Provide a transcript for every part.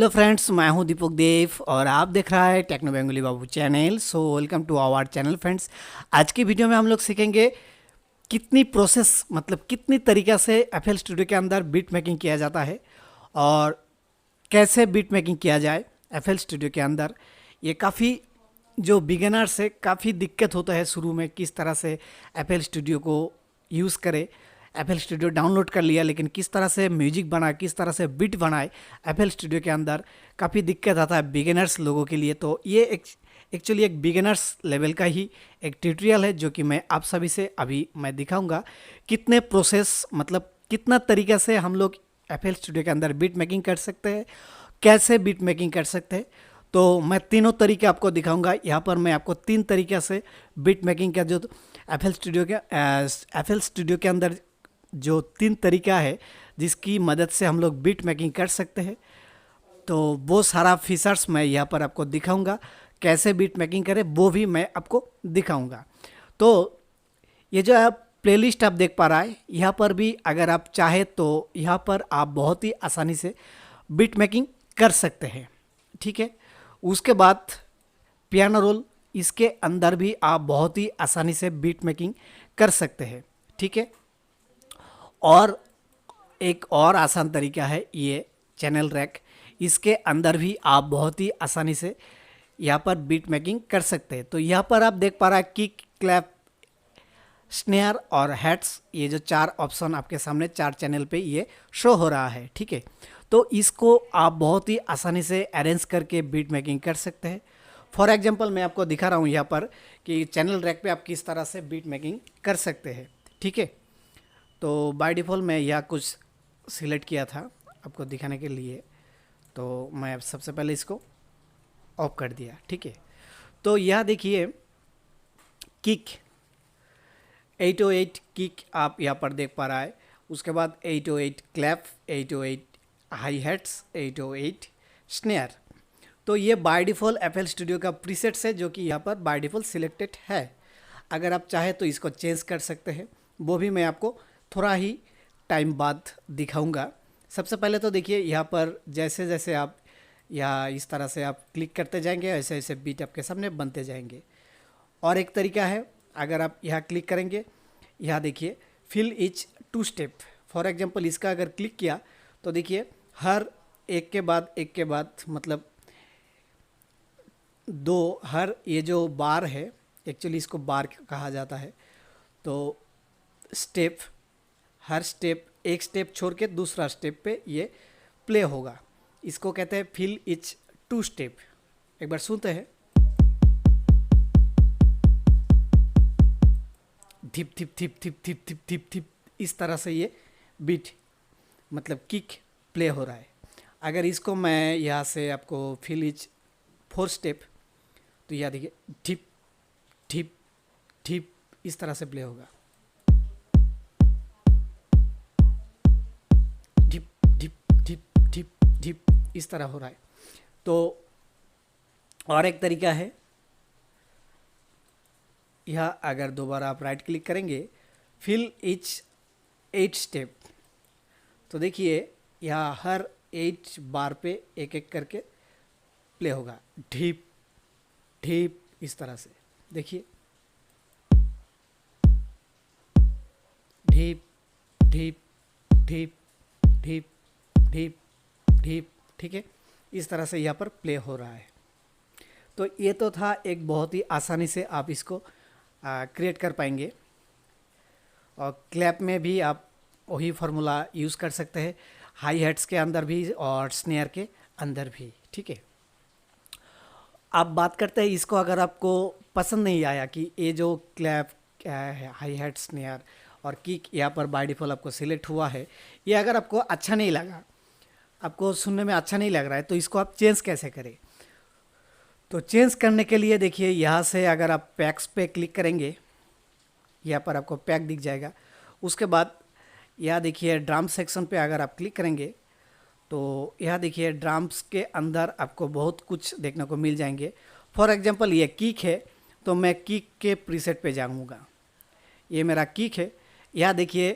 Hello friends, मैं हूं दीपक देव और आप देख रहा है techno Bengali Babu channel. So welcome to our channel friends. आज की वीडियो में हम लोग सीखेंगे कितनी प्रोसेस मतलब कितनी तरीक़ा से एफएल स्टूडियो के अंदर बीट मेकिंग किया जाता है और कैसे बीट मेकिंग किया जाए एफएल स्टूडियो के अंदर। ये काफ़ी जो बिगिनर्स है काफ़ी दिक्कत होता है शुरू में, किस तरह से एफएल स्टूडियो को यूज़ करे। एफएल स्टूडियो डाउनलोड कर लिया लेकिन किस तरह से म्यूजिक बनाए, किस तरह से बीट बनाए एफएल स्टूडियो के अंदर, काफ़ी दिक्कत आता है बिगिनर्स लोगों के लिए। तो ये एक्चुअली एक बिगिनर्स लेवल का ही एक ट्यूटोरियल है जो कि मैं आप सभी से अभी मैं दिखाऊंगा कितने प्रोसेस मतलब कितना तरीक़ा से हम लोग एफएल स्टूडियो के अंदर बीट मेकिंग कर सकते हैं, कैसे बीट मेकिंग कर सकते हैं। तो मैं तीनों तरीके आपको दिखाऊंगा। यहाँ पर मैं आपको तीन तरीक़े से बीट मेकिंग का जो एफएल स्टूडियो के अंदर जो तीन तरीका है जिसकी मदद से हम लोग बीट मेकिंग कर सकते हैं, तो वो सारा फीचर्स मैं यहाँ पर आपको दिखाऊंगा। कैसे बीट मेकिंग करें वो भी मैं आपको दिखाऊंगा। तो ये जो आप प्लेलिस्ट आप देख पा रहा है, यहाँ पर भी अगर आप चाहे तो यहाँ पर आप बहुत ही आसानी से बीट मेकिंग कर सकते हैं, ठीक है। उसके बाद पियानो रोल, इसके अंदर भी आप बहुत ही आसानी से बीट मेकिंग कर सकते हैं, ठीक है। और एक और आसान तरीका है ये चैनल रैक, इसके अंदर भी आप बहुत ही आसानी से यहाँ पर बीट मेकिंग कर सकते हैं। तो यहाँ पर आप देख पा रहा है किक, क्लैप, स्नेयर और हेड्स, ये जो चार ऑप्शन आपके सामने चार चैनल पे ये शो हो रहा है, ठीक है। तो इसको आप बहुत ही आसानी से अरेंज करके बीट मेकिंग कर सकते हैं। फॉर एग्जांपल मैं आपको दिखा रहा हूँ यहाँ पर कि चैनल रैक पे आप किस तरह से बीट मेकिंग कर सकते हैं, ठीक है। तो बाय डिफ़ॉल्ट मैं यह कुछ सिलेक्ट किया था आपको दिखाने के लिए, तो मैं सबसे पहले इसको ऑफ कर दिया, ठीक है। तो यह देखिए किक 808 किक आप यहाँ पर देख पा रहा है। उसके बाद 808 क्लैप, 808 हाई हेड्स, 808 स्नेयर। तो ये बाय डिफ़ॉल्ट एफएल स्टूडियो का प्रीसेट्स है जो कि यहाँ पर बाय डिफ़ॉल्ट सिलेक्टेड है। अगर आप चाहे तो इसको चेंज कर सकते हैं, वो भी मैं आपको थोड़ा ही टाइम बाद दिखाऊंगा। सबसे पहले तो देखिए यहाँ पर जैसे जैसे आप यहाँ इस तरह से आप क्लिक करते जाएंगे ऐसे ऐसे बीट आपके सामने बनते जाएंगे। और एक तरीका है, अगर आप यहाँ क्लिक करेंगे, यहाँ देखिए fill each two step. For example इसका अगर क्लिक किया तो देखिए हर एक के बाद मतलब दो, हर ये जो बार है एक्चुअली इसको बार कहा जाता है। तो स्टेप, हर स्टेप एक स्टेप छोड़ के दूसरा स्टेप पे ये प्ले होगा, इसको कहते हैं फिल इच टू स्टेप। एक बार सुनते हैं, धिप धिप धिप धिप धिप धिप धिप धिप, इस तरह से ये बीट मतलब किक प्ले हो रहा है। अगर इसको मैं यहाँ से आपको फिल इच 4 स्टेप, तो यह देखिए धिप धिप धिप इस तरह से प्ले होगा, धिप धिप धिप धिप धिप इस तरह हो रहा है। तो और एक तरीका है, यह अगर दोबारा आप राइट क्लिक करेंगे फिल इच 8 स्टेप, तो देखिए यह हर 8 बार पे एक एक करके प्ले होगा, ढीप ढीप इस तरह से। देखिए ढीप ढीप ढीप ढीप ढीप ढीप, ठीक है। इस तरह से यहाँ पर प्ले हो रहा है। तो ये तो था एक बहुत ही आसानी से आप इसको क्रिएट कर पाएंगे। और क्लैप में भी आप वही फार्मूला यूज़ कर सकते हैं, हाई हेड्स के अंदर भी और स्नेयर के अंदर भी, ठीक है। आप बात करते हैं इसको, अगर आपको पसंद नहीं आया कि ये जो क्लैप हाई हेड, स्नेयर और किक यहाँ पर बाय डिफ़ॉल्ट आपको सिलेक्ट हुआ है, ये अगर आपको अच्छा नहीं लगा, आपको सुनने में अच्छा नहीं लग रहा है, तो इसको आप चेंज कैसे करें। तो चेंज करने के लिए देखिए यहाँ से अगर आप पैक्स पे क्लिक करेंगे, यहाँ पर आपको पैक दिख जाएगा। उसके बाद यहाँ देखिए ड्राम सेक्शन पे अगर आप क्लिक करेंगे तो यहाँ देखिए ड्राम्स के अंदर आपको बहुत कुछ देखने को मिल जाएंगे। फॉर एग्जांपल ये किक है, तो मैं किक के प्रीसेट पे जाऊँगा, ये मेरा किक है। यहाँ देखिए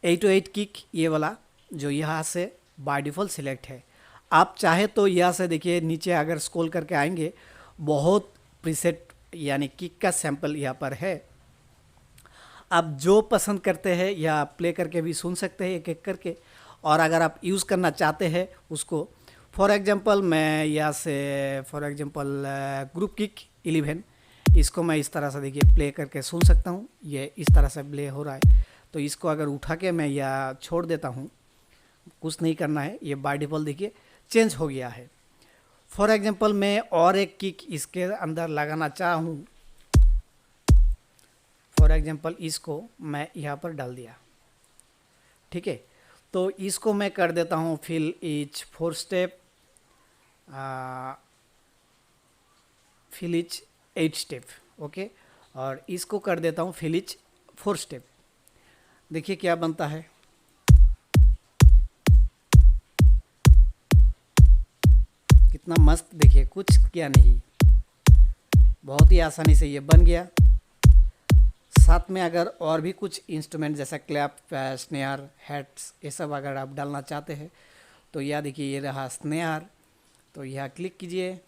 808 किक, ये वाला जो यहाँ से बाय डिफ़ॉल्ट सिलेक्ट है। आप चाहे तो यहाँ से देखिए नीचे अगर स्क्रॉल करके आएंगे, बहुत प्रीसेट यानी किक का सैंपल यहाँ पर है। आप जो पसंद करते हैं या प्ले करके भी सुन सकते हैं एक एक करके, और अगर आप यूज़ करना चाहते हैं उसको, फॉर एग्जांपल मैं यहाँ से फॉर एग्जांपल ग्रुप किक 11, इसको मैं इस तरह से देखिए प्ले करके सुन सकता हूँ। ये इस तरह से प्ले हो रहा है, तो इसको अगर उठा के मैं या छोड़ देता हूँ, कुछ नहीं करना है, ये बाय डिफ़ॉल्ट देखिए चेंज हो गया है। फॉर एग्जांपल मैं और एक किक इसके अंदर लगाना चाहूँ, फॉर एग्जांपल इसको मैं यहाँ पर डाल दिया, ठीक है। तो इसको मैं कर देता हूँ fill each 4 step, fill each 8 step, okay. और इसको कर देता हूँ फिल इच 4 स्टेप। देखिए क्या बनता है। कितना मस्त, देखिए कुछ किया नहीं, बहुत ही आसानी से ये बन गया। साथ में अगर और भी कुछ इंस्ट्रूमेंट जैसा क्लैप, स्नेयर, हेड्स, ये सब अगर आप डालना चाहते हैं तो यह देखिए ये रहा स्नेयर, तो यह क्लिक कीजिए।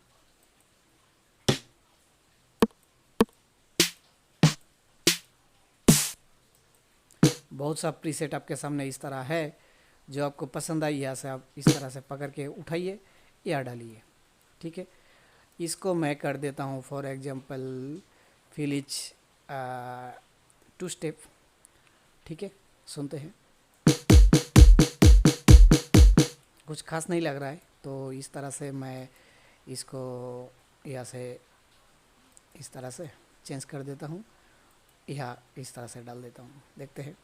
बहुत सा प्रीसेट आपके सामने इस तरह है, जो आपको पसंद आई यहाँ से आप इस तरह से पकड़ के उठाइए या डालिए, ठीक है। इसको मैं कर देता हूँ for example fill each 2 step, ठीक है। सुनते हैं, कुछ खास नहीं लग रहा है, तो इस तरह से मैं इसको यहाँ से इस तरह से चेंज कर देता हूँ, या इस तरह से डाल देता हूँ। देखते हैं।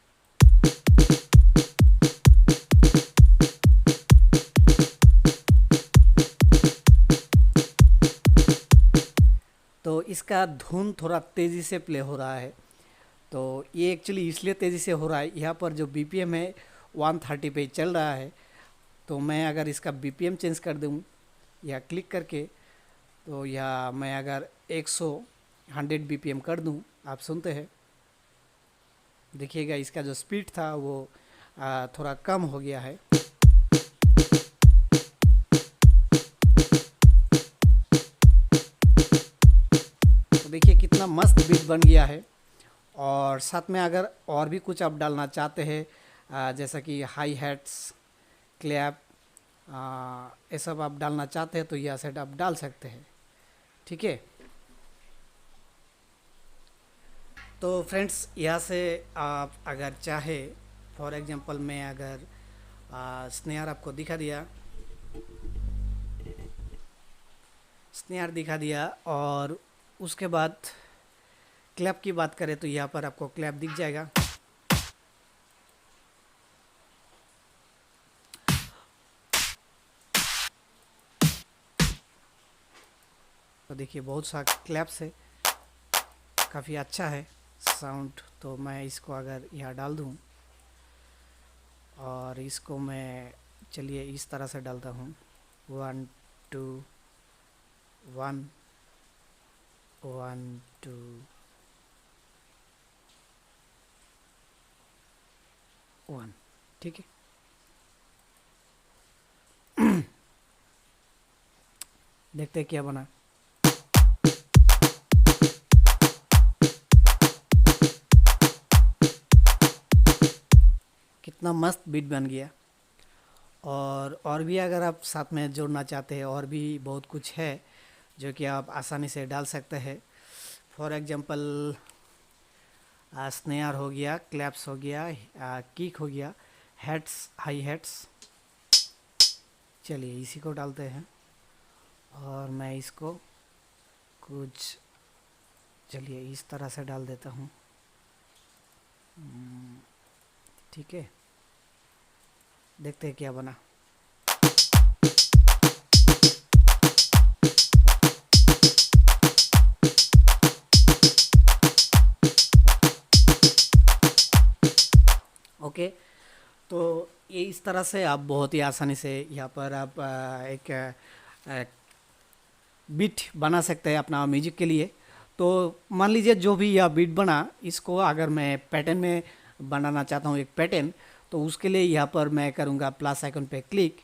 तो इसका धुन थोड़ा तेज़ी से प्ले हो रहा है, तो ये एक्चुअली इसलिए तेज़ी से हो रहा है, यहाँ पर जो BPM है 130 पे चल रहा है। तो मैं अगर इसका BPM चेंज कर दूँ या क्लिक करके, तो या मैं अगर 100 BPM कर दूँ, आप सुनते हैं, देखिएगा इसका जो स्पीड था वो थोड़ा कम हो गया है। तो देखिए कितना मस्त बीट बन गया है। और साथ में अगर और भी कुछ आप डालना चाहते हैं, जैसा कि हाई हैट्स, क्लैप, ये सब आप डालना चाहते हैं तो यह सेट आप डाल सकते हैं, ठीक है। तो फ्रेंड्स यहाँ से आप अगर चाहे, फॉर एग्जांपल मैं अगर स्नेयर आपको दिखा दिया, स्नेयर दिखा दिया, और उसके बाद क्लैप की बात करें तो यहाँ पर आपको क्लैप दिख जाएगा। तो देखिए बहुत सा क्लैप्स है, काफ़ी अच्छा है साउंड। तो मैं इसको अगर यहाँ डाल दूँ, और इसको मैं चलिए इस तरह से डालता हूँ, 1 2 1 1 2 1, ठीक है। देखते हैं क्या बना। कितना मस्त बीट बन गया। और भी अगर आप साथ में जोड़ना चाहते हैं, और भी बहुत कुछ है जो कि आप आसानी से डाल सकते हैं। फॉर एग्जांपल स्नेयर हो गया, क्लैप्स हो गया, किक हो गया, हेड्स, हाई हेड्स। चलिए इसी को डालते हैं, और मैं इसको कुछ चलिए इस तरह से डाल देता हूँ, ठीक है। देखते हैं क्या बना। ओके, तो ये इस तरह से आप बहुत ही आसानी से यहाँ पर आप एक बीट बना सकते हैं अपना म्यूजिक के लिए। तो मान लीजिए जो भी यह बीट बना, इसको अगर मैं पैटर्न में बनाना चाहता हूँ एक पैटर्न, तो उसके लिए यहाँ पर मैं करूँगा प्लस आइकन पे क्लिक,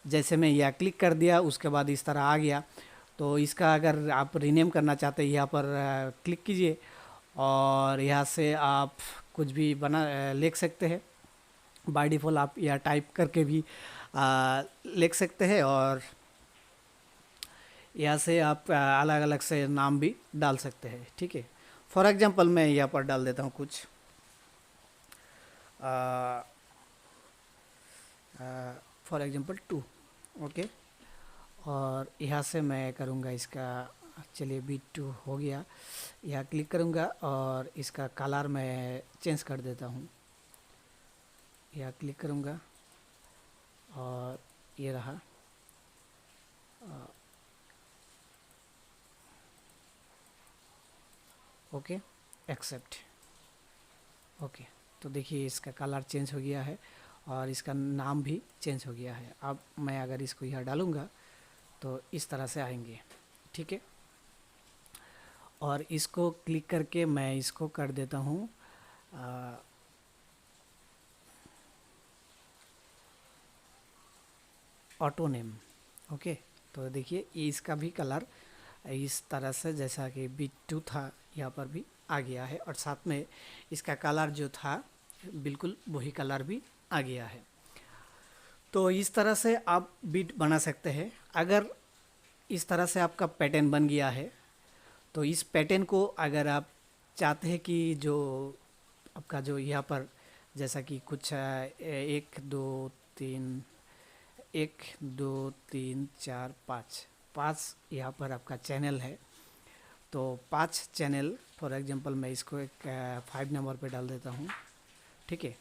जैसे मैं यहाँ क्लिक कर दिया उसके बाद इस तरह आ गया। तो इसका अगर आप रीनेम करना चाहते हैं यहाँ पर क्लिक कीजिए और यहाँ से आप कुछ भी लिख सकते हैं। बाय डिफ़ॉल्ट आप यहाँ टाइप करके भी लिख सकते हैं और यहाँ से आप अलग अलग से नाम भी डाल सकते हैं, ठीक है। फॉर एग्जांपल मैं यहाँ पर डाल देता हूँ कुछ फॉर एग्जांपल 2, ओके। और यहाँ से मैं करूँगा इसका, चलिए B2 हो गया। यहाँ क्लिक करूँगा और इसका कलर मैं चेंज कर देता हूँ। यहाँ क्लिक करूँगा और ये रहा, ओके, एक्सेप्ट, ओके। तो देखिए इसका कलर चेंज हो गया है और इसका नाम भी चेंज हो गया है। अब मैं अगर इसको यहाँ डालूँगा तो इस तरह से आएंगे, ठीक है। और इसको क्लिक करके मैं इसको कर देता हूँ ऑटो नेम, ओके। तो देखिए ये इसका भी कलर इस तरह से जैसा कि B2 था यहाँ पर भी आ गया है और साथ में इसका कलर जो था बिल्कुल वही कलर भी आ गया है। तो इस तरह से आप बिट बना सकते हैं। अगर इस तरह से आपका पैटर्न बन गया है तो इस पैटर्न को अगर आप चाहते हैं कि जो आपका जो यहाँ पर जैसा कि कुछ 1 2 3 1 2 3 4 5 यहाँ पर आपका चैनल है। तो 5 चैनल, फॉर एग्जांपल मैं इसको एक 5 नंबर पे डाल देता हूँ, ठीक है।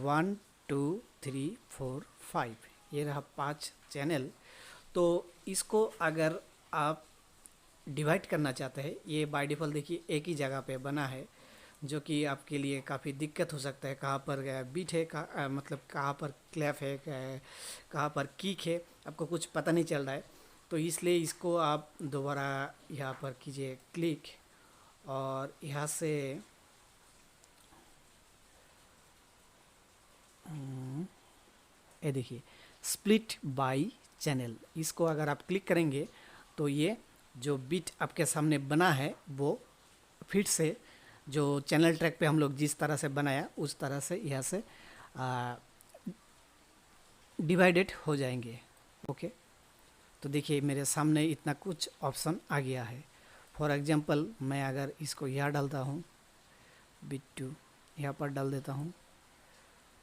1 2 3 4 5 ये रहा 5 चैनल। तो इसको अगर आप डिवाइड करना चाहते हैं, ये बाय डिफ़ॉल्ट देखिए एक ही जगह पे बना है, जो कि आपके लिए काफ़ी दिक्कत हो सकता है। कहाँ पर बीट है, मतलब कहाँ पर क्लैप है, कहाँ पर किक है, आपको कुछ पता नहीं चल रहा है। तो इसलिए इसको आप दोबारा यहाँ पर कीजिए क्लिक और यहाँ से ये देखिए स्प्लिट बाय चैनल, इसको अगर आप क्लिक करेंगे तो ये जो बिट आपके सामने बना है वो फिर से जो चैनल ट्रैक पे हम लोग जिस तरह से बनाया उस तरह से यहाँ से डिवाइडेड हो जाएंगे, ओके। तो देखिए मेरे सामने इतना कुछ ऑप्शन आ गया है। फॉर एग्जांपल मैं अगर इसको यहाँ डालता हूँ, B2 यहाँ पर डाल देता हूँ,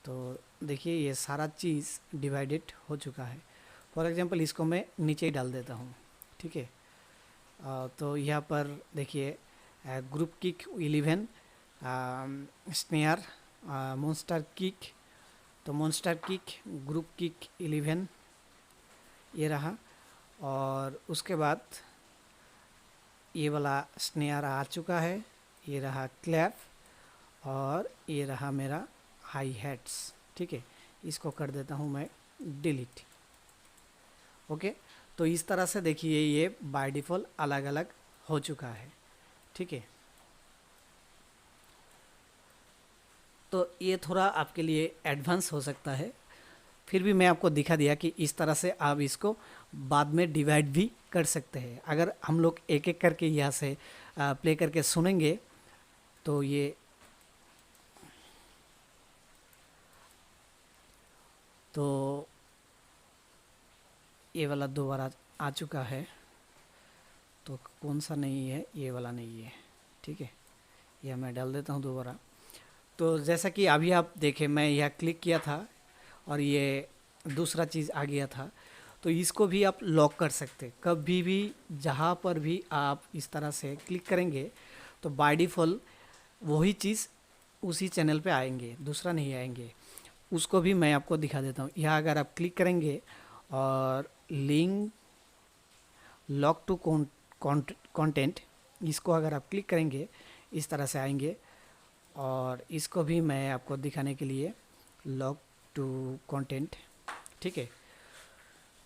तो देखिए ये सारा चीज़ डिवाइडेड हो चुका है। फॉर एग्जांपल इसको मैं नीचे ही डाल देता हूँ, ठीक है। तो यहाँ पर देखिए group kick 11, snare, monster kick, तो मॉन्स्टर किक, ग्रुप किक 11 ये रहा। और उसके बाद ये वाला स्नेयर आ चुका है, ये रहा क्लैप और ये रहा मेरा हाई हैट्स, ठीक है। इसको कर देता हूँ मैं डिलीट, ओके। तो इस तरह से देखिए ये बाय डिफ़ॉल्ट अलग अलग हो चुका है, ठीक है। तो ये थोड़ा आपके लिए एडवांस हो सकता है, फिर भी मैं आपको दिखा दिया कि इस तरह से आप इसको बाद में डिवाइड भी कर सकते हैं। अगर हम लोग एक एक करके यहाँ से प्ले करके सुनेंगे तो ये वाला दोबारा आ चुका है। तो कौन सा नहीं है, ये वाला नहीं है, ठीक है। यह मैं डाल देता हूँ दोबारा। तो जैसा कि अभी आप देखें मैं यह क्लिक किया था और ये दूसरा चीज़ आ गया था। तो इसको भी आप लॉक कर सकते, कभी भी जहाँ पर भी आप इस तरह से क्लिक करेंगे तो बाय डिफ़ॉल्ट वही चीज़ उसी चैनल पे आएंगे, दूसरा नहीं आएंगे। उसको भी मैं आपको दिखा देता हूँ। यहाँ अगर आप क्लिक करेंगे और लिंक लॉक टू कंटेंट, इसको अगर आप क्लिक करेंगे इस तरह से आएंगे। और इसको भी मैं आपको दिखाने के लिए लॉक टू कंटेंट, ठीक है।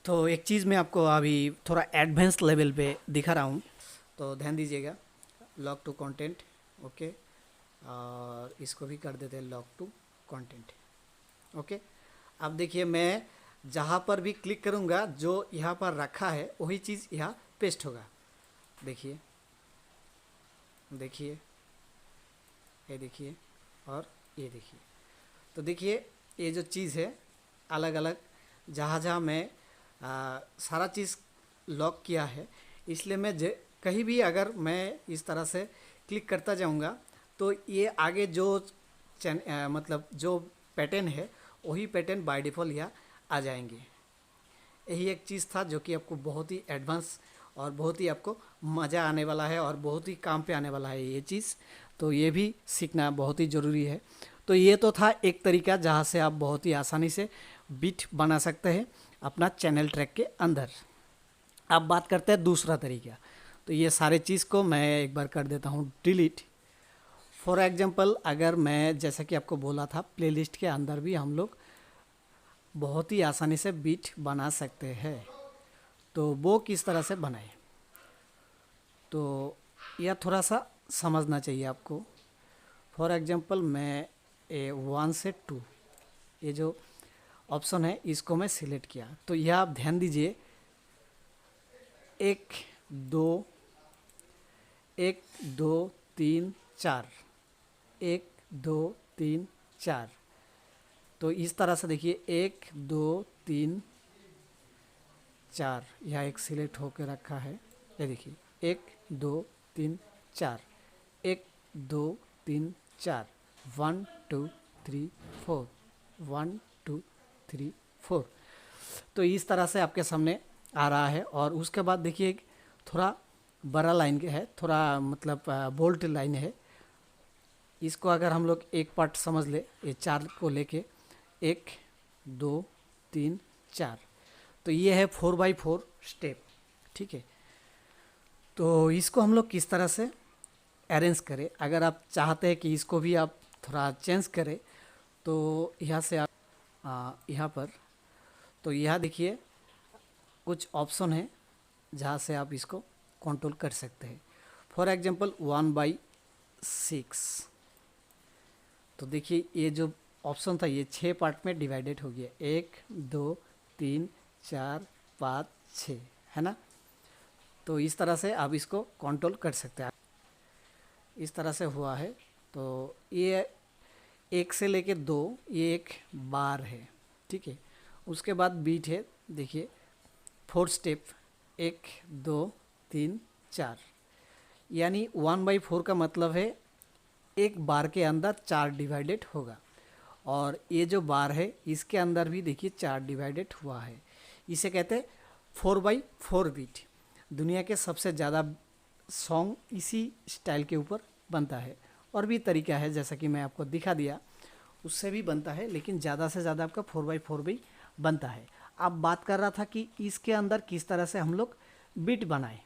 तो एक चीज़ मैं आपको अभी थोड़ा एडवांस लेवल पे दिखा रहा हूँ, तो ध्यान दीजिएगा। Lock to content, okay. और इसको भी कर देते हैं लॉक टू कंटेंट, ओके। अब देखिए मैं जहाँ पर भी क्लिक करूँगा जो यहाँ पर रखा है वही चीज़ यहाँ पेस्ट होगा। देखिए देखिए, ये देखिए और ये देखिए। तो देखिए ये जो चीज़ है अलग अलग जहाँ जहाँ मैं सारा चीज़ लॉक किया है, इसलिए मैं कहीं भी अगर मैं इस तरह से क्लिक करता जाऊँगा तो ये आगे जो मतलब जो पैटर्न है वही पैटर्न बाय डिफ़ॉल्ट यहाँ आ जाएंगे। यही एक चीज़ था जो कि आपको बहुत ही एडवांस और बहुत ही आपको मज़ा आने वाला है और बहुत ही काम पे आने वाला है ये चीज़। तो ये भी सीखना बहुत ही ज़रूरी है। तो ये तो था एक तरीका जहाँ से आप बहुत ही आसानी से बीट बना सकते हैं अपना चैनल ट्रैक के अंदर। अब बात करते हैं दूसरा तरीका। तो ये सारे चीज़ को मैं एक बार कर देता हूँ डिलीट। फॉर एग्जांपल अगर मैं जैसा कि आपको बोला था प्लेलिस्ट के अंदर भी हम लोग बहुत ही आसानी से बीट बना सकते हैं। तो वो किस तरह से बनाएं, तो यह थोड़ा सा समझना चाहिए आपको। फॉर एग्जांपल मैं 1 से 2 ये जो ऑप्शन है इसको मैं सिलेक्ट किया। तो यह आप ध्यान दीजिए 1 2 1 2 3 4 1 2 3 4। तो इस तरह से देखिए 1 2 3 4 यहाँ एक सिलेक्ट होकर रखा है। ये देखिए 1 2 3 4 1 2 3 4 1 2 3 4 1 2 3 4। तो इस तरह से आपके सामने आ रहा है। और उसके बाद देखिए थोड़ा बड़ा लाइन है, थोड़ा मतलब बोल्ड लाइन है। इसको अगर हम लोग एक पार्ट समझ ले, ये 4 को लेके 1 2 3 4, तो ये है 4x4 स्टेप। ठीक है, तो इसको हम लोग किस तरह से अरेंज करें, अगर आप चाहते हैं कि इसको भी आप थोड़ा चेंज करें तो यहाँ से आप यहाँ पर, तो यहाँ देखिए कुछ ऑप्शन है जहाँ से आप इसको कंट्रोल कर सकते हैं। For example 1/6। तो देखिए ये जो ऑप्शन था ये 6 पार्ट में डिवाइडेड हो गया, 1 2 3 4 5 6, है ना। तो इस तरह से आप इसको कंट्रोल कर सकते हैं। इस तरह से हुआ है। तो ये 1 से लेके 2 ये एक बार है। ठीक है, उसके बाद बीट है। देखिए 4 स्टेप 1 2 3 4, यानी 1/4 का मतलब है एक बार के अंदर 4 डिवाइडेड होगा। और ये जो बार है इसके अंदर भी देखिए 4 डिवाइडेड हुआ है। इसे कहते हैं 4x4 बीट। दुनिया के सबसे ज़्यादा सॉन्ग इसी स्टाइल के ऊपर बनता है। और भी तरीका है जैसा कि मैं आपको दिखा दिया, उससे भी बनता है, लेकिन ज़्यादा से ज़्यादा आपका 4x4 भी बनता है। अब बात कर रहा था कि इसके अंदर किस तरह से हम लोग बीट बनाएं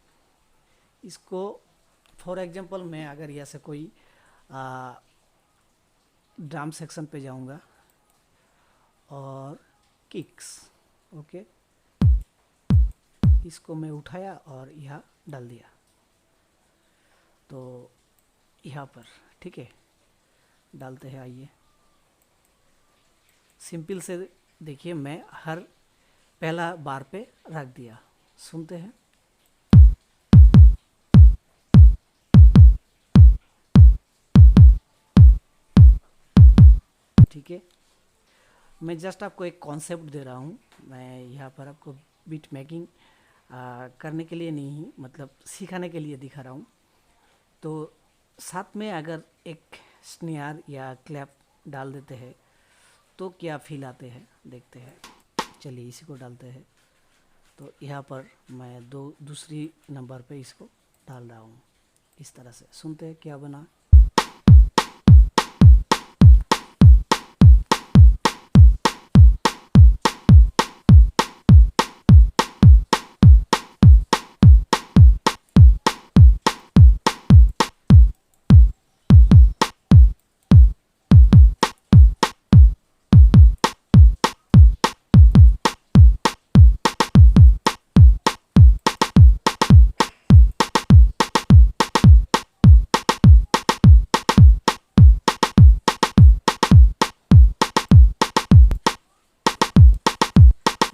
इसको। फॉर एग्जांपल मैं अगर यहाँ से कोई ड्रम सेक्शन पे जाऊंगा और किक्स, ओके, इसको मैं उठाया और यहाँ डाल दिया, तो यहाँ पर ठीक है डालते हैं। आइए सिंपल से देखिए मैं हर पहला बार पे रख दिया, सुनते हैं। ठीक है, मैं जस्ट आपको एक कॉन्सेप्ट दे रहा हूँ। मैं यहाँ पर आपको बीट मेकिंग करने के लिए नहीं, मतलब सिखाने के लिए दिखा रहा हूँ। तो साथ में अगर एक स्नेयर या क्लैप डाल देते हैं तो क्या फील आते हैं देखते हैं। चलिए इसी को डालते हैं। तो यहाँ पर मैं दूसरी नंबर पे इसको डाल रहा हूँ। इस तरह से सुनते हैं क्या बना।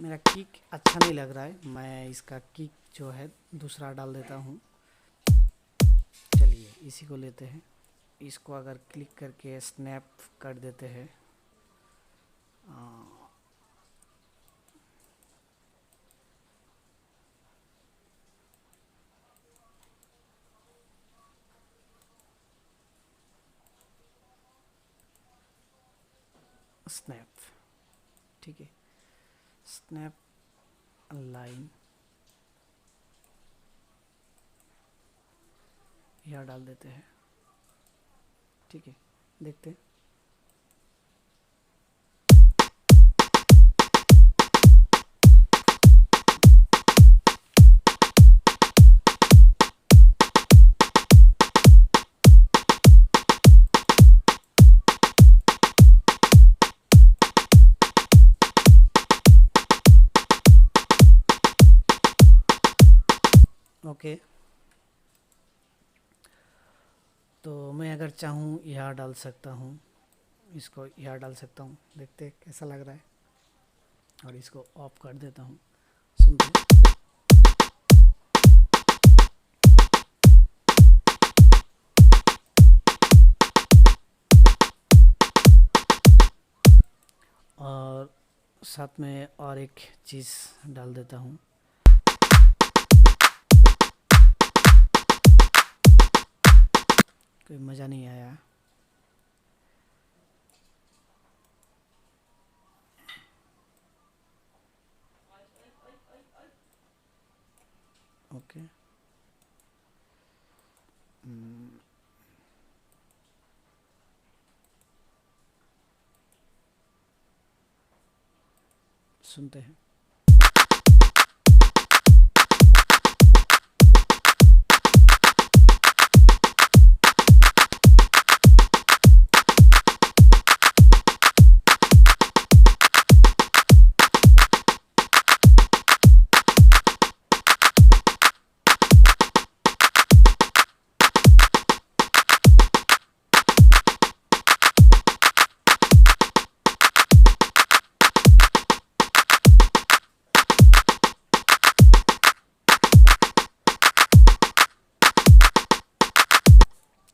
मेरा किक अच्छा नहीं लग रहा है, मैं इसका किक जो है दूसरा डाल देता हूँ। चलिए इसी को लेते हैं। इसको अगर क्लिक करके स्नैप कर देते हैं, स्नैप, ठीक है, स्नैप लाइन यह डाल देते हैं, ठीक है, देखते हैं। ओके, तो मैं अगर चाहूँ यह डाल सकता हूँ, इसको यह डाल सकता हूँ, देखते हैं कैसा लग रहा है। और इसको ऑफ कर देता हूँ, सुनते हैं। और साथ में और एक चीज़ डाल देता हूँ, कोई मज़ा नहीं आया। ओके, सुनते हैं।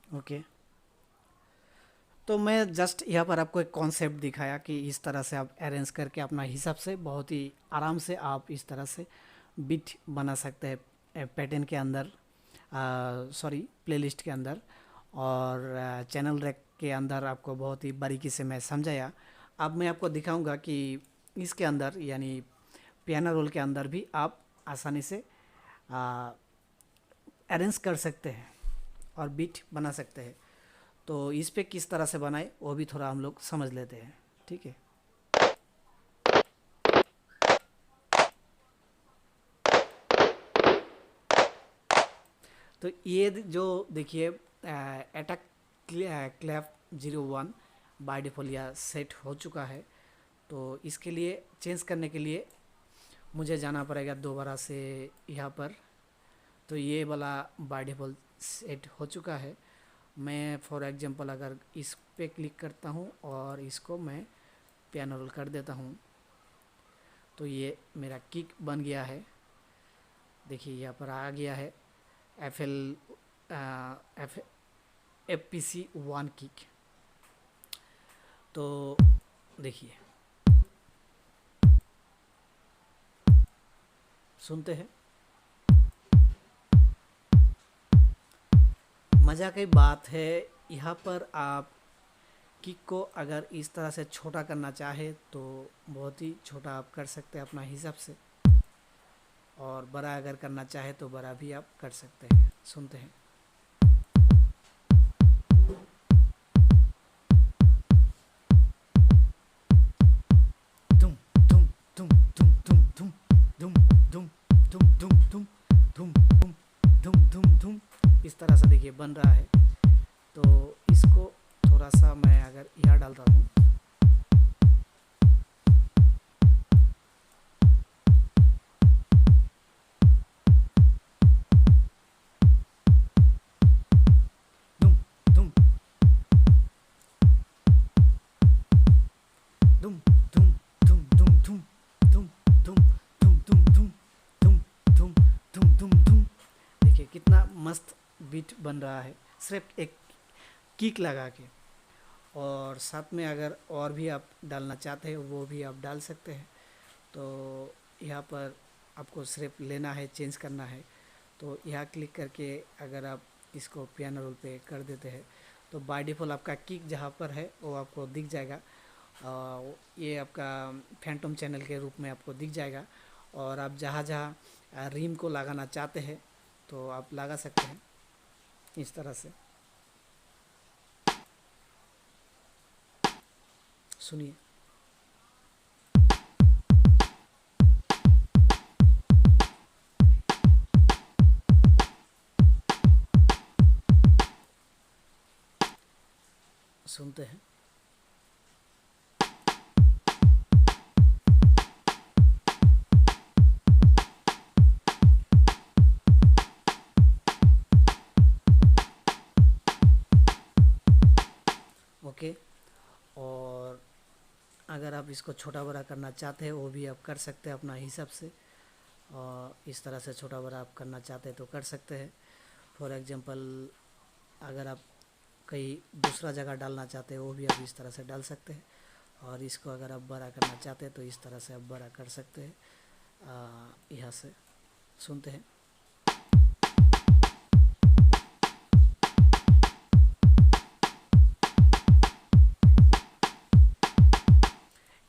ओके, तो मैं जस्ट यहाँ पर आपको एक कॉन्सेप्ट दिखाया कि इस तरह से आप अरेंज करके अपना हिसाब से बहुत ही आराम से आप इस तरह से बीट बना सकते हैं पैटर्न के अंदर, सॉरी प्लेलिस्ट के अंदर। और चैनल रैक के अंदर आपको बहुत ही बारीकी से मैं समझाया। अब मैं आपको दिखाऊंगा कि इसके अंदर यानी पियानो रोल के अंदर भी आप आसानी से अरेंज कर सकते हैं और बीट बना सकते हैं। तो इस पे किस तरह से बनाए वो भी थोड़ा हम लोग समझ लेते हैं, ठीक है। तो ये जो देखिए अटैक क्लैप 01 बाय डिफ़ॉल्ट या सेट हो चुका है। तो इसके लिए चेंज करने के लिए मुझे जाना पड़ेगा दोबारा से यहाँ पर। तो ये वाला बाय डिफ़ॉल्ट सेट हो चुका है। मैं फॉर एग्जांपल अगर इस पे क्लिक करता हूँ और इसको मैं पियानो रोल कर देता हूँ, तो ये मेरा किक बन गया है। देखिए यहाँ पर आ गया है FPC 1 किक। तो देखिए, सुनते हैं। मज़ा की बात है यहाँ पर, आप किक को अगर इस तरह से छोटा करना चाहे तो बहुत ही छोटा आप कर सकते हैं अपना हिसाब से, और बड़ा अगर करना चाहे तो बड़ा भी आप कर सकते हैं। सुनते हैं। इस तरह से देखिए बन रहा है। तो इसको थोड़ा सा मैं अगर यहाँ डालता हूँ, बीट बन रहा है, सिर्फ एक किक लगा के। और साथ में अगर और भी आप डालना चाहते हैं वो भी आप डाल सकते हैं। तो यहाँ पर आपको सिर्फ लेना है, चेंज करना है। तो यहाँ क्लिक करके अगर आप इसको पियानो रोल पे कर देते हैं तो बाय डिफ़ॉल्ट आपका किक जहाँ पर है वो आपको दिख जाएगा। ये आपका फैंटम चैनल के रूप में आपको दिख जाएगा। और आप जहाँ जहाँ रिम को लगाना चाहते हैं तो आप लगा सकते हैं इस तरह से। सुनिए। सुनते हैं। ओके। और अगर आप इसको छोटा बड़ा करना चाहते हैं वो भी आप कर सकते हैं अपना हिसाब से। और इस तरह से छोटा बड़ा आप करना चाहते हैं तो कर सकते हैं। फॉर एग्जांपल अगर आप कहीं दूसरा जगह डालना चाहते हैं वो भी आप इस तरह से डाल सकते हैं। और इसको अगर आप बड़ा करना चाहते हैं तो इस तरह से आप बड़ा कर सकते हैं। यहाँ से सुनते हैं।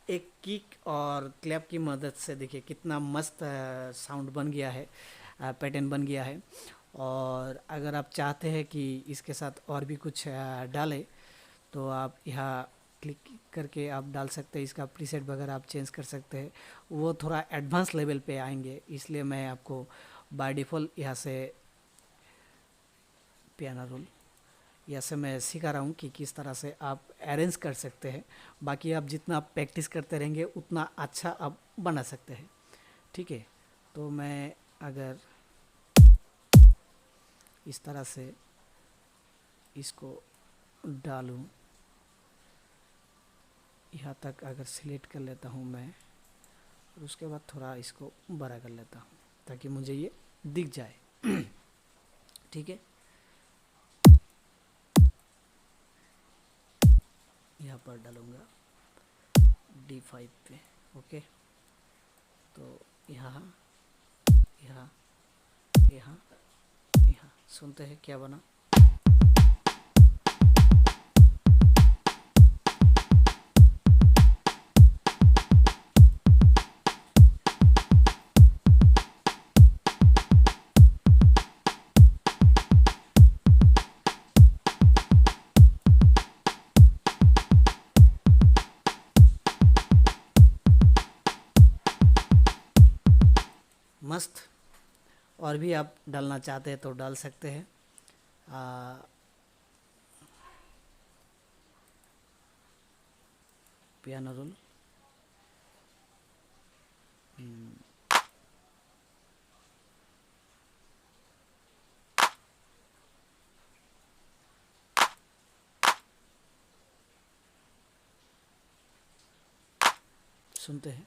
एक किक और क्लैप की मदद से देखिए कितना मस्त साउंड बन गया है, पैटर्न बन गया है। और अगर आप चाहते हैं कि इसके साथ और भी कुछ डालें तो आप यहाँ क्लिक करके आप डाल सकते हैं। इसका प्रीसेट वगैरह आप चेंज कर सकते हैं, वो थोड़ा एडवांस लेवल पे आएंगे। इसलिए मैं आपको बाय डिफ़ॉल्ट यहाँ से पियानो रोल यहाँ से मैं सिखा रहा हूँ कि किस तरह से आप अरेंज कर सकते हैं। बाकी आप जितना आप प्रैक्टिस करते रहेंगे उतना अच्छा आप बना सकते हैं। ठीक है। तो मैं अगर इस तरह से इसको डालूँ, यहाँ तक अगर सिलेक्ट कर लेता हूँ मैं, और उसके बाद थोड़ा इसको बड़ा कर लेता हूँ ताकि मुझे ये दिख जाए। ठीक है। यहाँ पर डालूँगा D5 पे। ओके। तो यहाँ यहाँ यहाँ यहाँ सुनते हैं क्या बना। मस्त। और भी आप डालना चाहते हैं तो डाल सकते हैं। Piano role. सुनते हैं।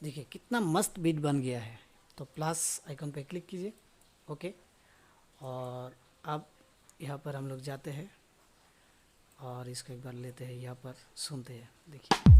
देखिए कितना मस्त बीट बन गया है। तो प्लस आइकन पे क्लिक कीजिए। ओके। और अब यहाँ पर हम लोग जाते हैं और इसको एक बार लेते हैं यहाँ पर, सुनते हैं, देखिए।